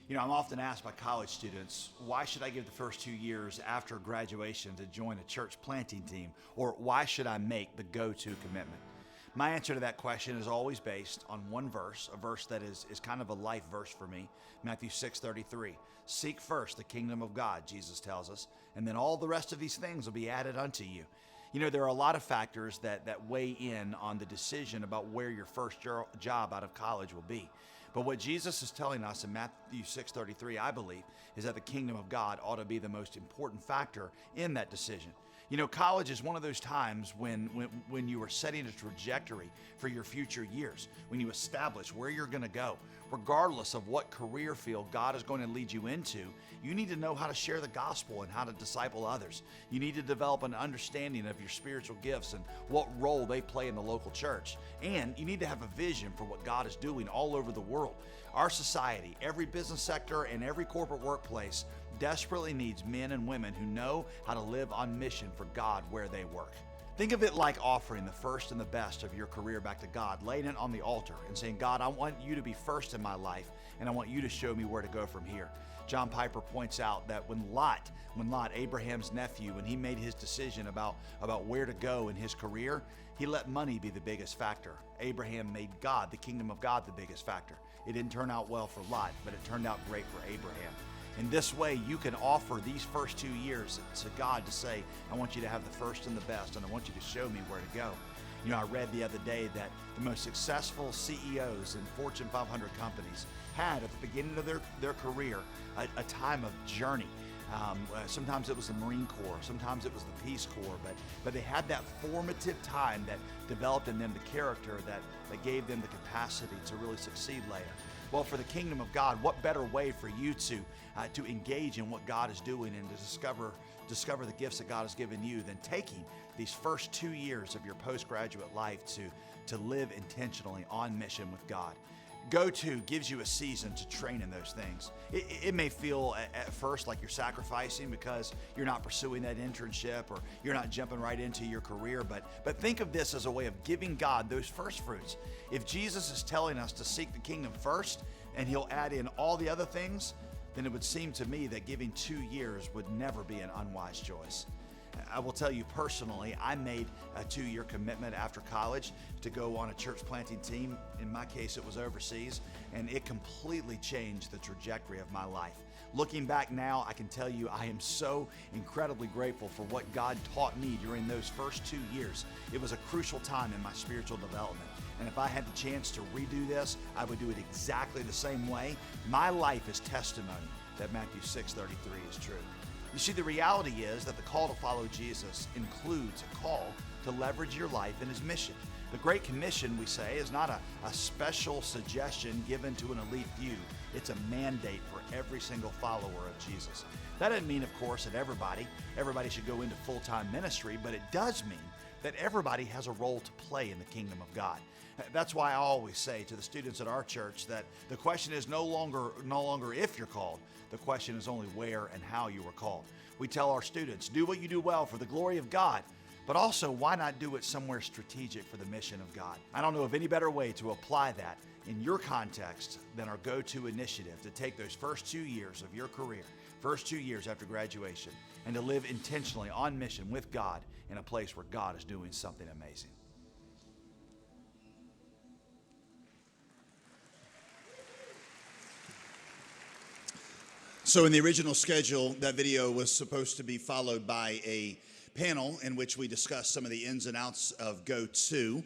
You know, I'm often asked by college students, why should I give the first 2 years after graduation to join a church planting team? Or why should I make the go-to commitment? My answer to that question is always based on one verse, a verse that is kind of a life verse for me, Matthew 6:33. Seek first the kingdom of God, Jesus tells us, and then all the rest of these things will be added unto you. You know, there are a lot of factors that weigh in on the decision about where your first job out of college will be. But what Jesus is telling us in Matthew 6:33, I believe, is that the kingdom of God ought to be the most important factor in that decision. You know, college is one of those times when you are setting a trajectory for your future years, when you establish where you're going to go. Regardless of what career field God is going to lead you into, you need to know how to share the gospel and how to disciple others. You need to develop an understanding of your spiritual gifts and what role they play in the local church. And you need to have a vision for what God is doing all over the world. Our society, every business sector, and every corporate workplace desperately needs men and women who know how to live on mission for God where they work. Think of it like offering the first and the best of your career back to God, laying it on the altar and saying, God, I want you to be first in my life, and I want you to show me where to go from here. John Piper points out that when Lot, Abraham's nephew, when he made his decision about where to go in his career, he let money be the biggest factor. Abraham made God, the kingdom of God, the biggest factor. It didn't turn out well for Lot, but it turned out great for Abraham. In this way, you can offer these first 2 years to God to say, I want you to have the first and the best, and I want you to show me where to go. You know, I read the other day that the most successful CEOs in Fortune 500 companies had at the beginning of their career a time of journey. Sometimes it was the Marine Corps, sometimes it was the Peace Corps, but they had that formative time that developed in them the character that gave them the capacity to really succeed later. Well, for the kingdom of God, what better way for you to engage in what God is doing and to discover the gifts that God has given you than taking these first 2 years of your postgraduate life to live intentionally on mission with God. Go-to gives you a season to train in those things. It may feel at first like you're sacrificing because you're not pursuing that internship or you're not jumping right into your career, but think of this as a way of giving God those first fruits. If Jesus is telling us to seek the kingdom first and he'll add in all the other things, then it would seem to me that giving 2 years would never be an unwise choice. I will tell you personally, I made a 2-year commitment after college to go on a church planting team. In my case, it was overseas, and it completely changed the trajectory of my life. Looking back now, I can tell you I am so incredibly grateful for what God taught me during those first 2 years. It was a crucial time in my spiritual development. And if I had the chance to redo this, I would do it exactly the same way. My life is testimony that Matthew 6:33 is true. You see, the reality is that the call to follow Jesus includes a call to leverage your life in his mission. The Great Commission, we say, is not a special suggestion given to an elite few. It's a mandate for every single follower of Jesus. That doesn't mean, of course, that everybody should go into full-time ministry, but it does mean that everybody has a role to play in the kingdom of God. That's why I always say to the students at our church that the question is no longer if you're called. The question is only where and how you were called. We tell our students, do what you do well for the glory of God, but also why not do it somewhere strategic for the mission of God? I don't know of any better way to apply that in your context than our Go-To initiative to take those first 2 years of your career, first 2 years after graduation, and to live intentionally on mission with God in a place where God is doing something amazing. So in the original schedule, that video was supposed to be followed by a panel in which we discussed some of the ins and outs of Go2.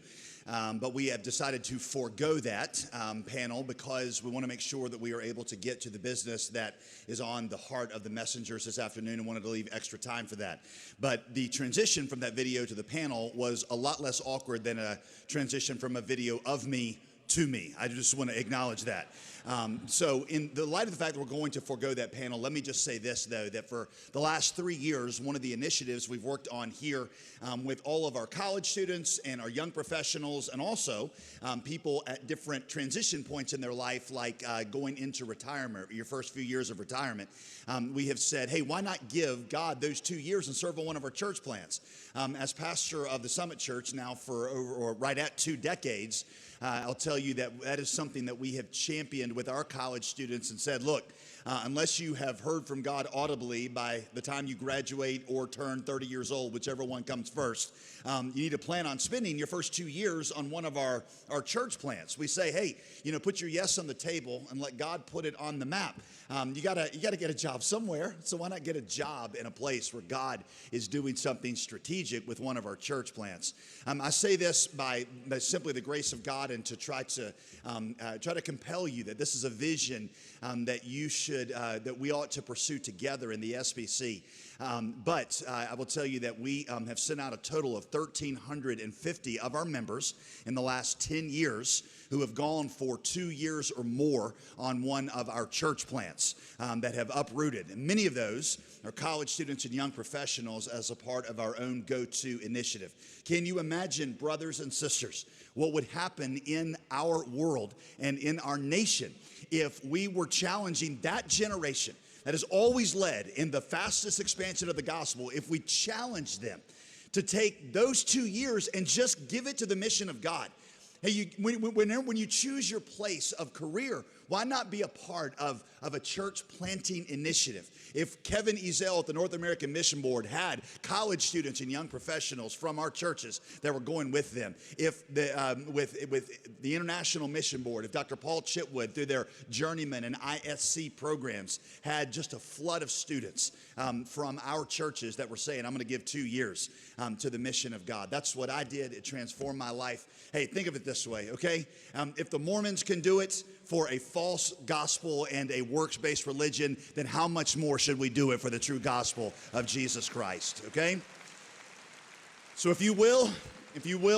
But we have decided to forego that panel because we want to make sure that we are able to get to the business that is on the heart of the messengers this afternoon and wanted to leave extra time for that. But the transition from that video to the panel was a lot less awkward than a transition from a video of me to me. I just want to acknowledge that. So in the light of the fact that we're going to forego that panel, let me just say this, though, that for the last 3 years, one of the initiatives we've worked on here with all of our college students and our young professionals and also people at different transition points in their life, like going into retirement, your first few years of retirement, we have said, hey, why not give God those 2 years and serve on one of our church plants? As pastor of the Summit Church now for right at 2 decades, I'll tell you that is something that we have championed with our college students and said, look, unless you have heard from God audibly by the time you graduate or turn 30 years old, whichever one comes first, you need to plan on spending your first 2 years on one of our church plants. We say, hey, put your yes on the table and let God put it on the map. You gotta get a job somewhere, so why not get a job in a place where God is doing something strategic with one of our church plants? I say this by simply the grace of God and to try to compel you that this is a vision that we ought to pursue together in the SBC. But I will tell you that we have sent out a total of 1,350 of our members in the last 10 years who have gone for 2 years or more on one of our church plants that have uprooted. And many of those are college students and young professionals as a part of our own Go2 initiative. Can you imagine, brothers and sisters, what would happen in our world and in our nation if we were challenging that generation that has always led in the fastest expansion of the gospel, if we challenge them to take those 2 years and just give it to the mission of God? Hey, when you choose your place of career, why not be a part of a church planting initiative? If Kevin Ezel at the North American Mission Board had college students and young professionals from our churches that were going with them, if with the International Mission Board, if Dr. Paul Chitwood through their Journeyman and ISC programs had just a flood of students from our churches that were saying, I'm going to give 2 years to the mission of God. That's what I did. It transformed my life. Hey, think of it this way, okay? If the Mormons can do it for a false gospel and a works-based religion, then how much more should we do it for the true gospel of Jesus Christ, okay? So if you will,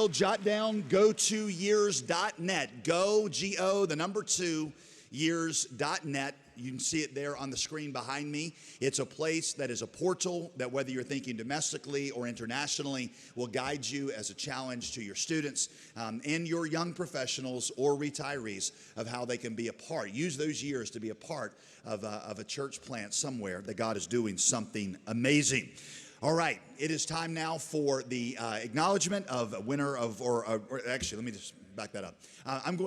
jot down go2years.net. Go, G-O, the number 2, years.net. You can see it there on the screen behind me. It's a place that is a portal that, whether you're thinking domestically or internationally, will guide you as a challenge to your students and your young professionals or retirees of how they can be a part. Use those years to be a part of a church plant somewhere that God is doing something amazing. All right, it is time now for the acknowledgement of a winner of, or actually, let me just back that up.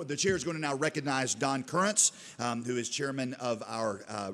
The chair is going to now recognize Don Currents, who is chairman of our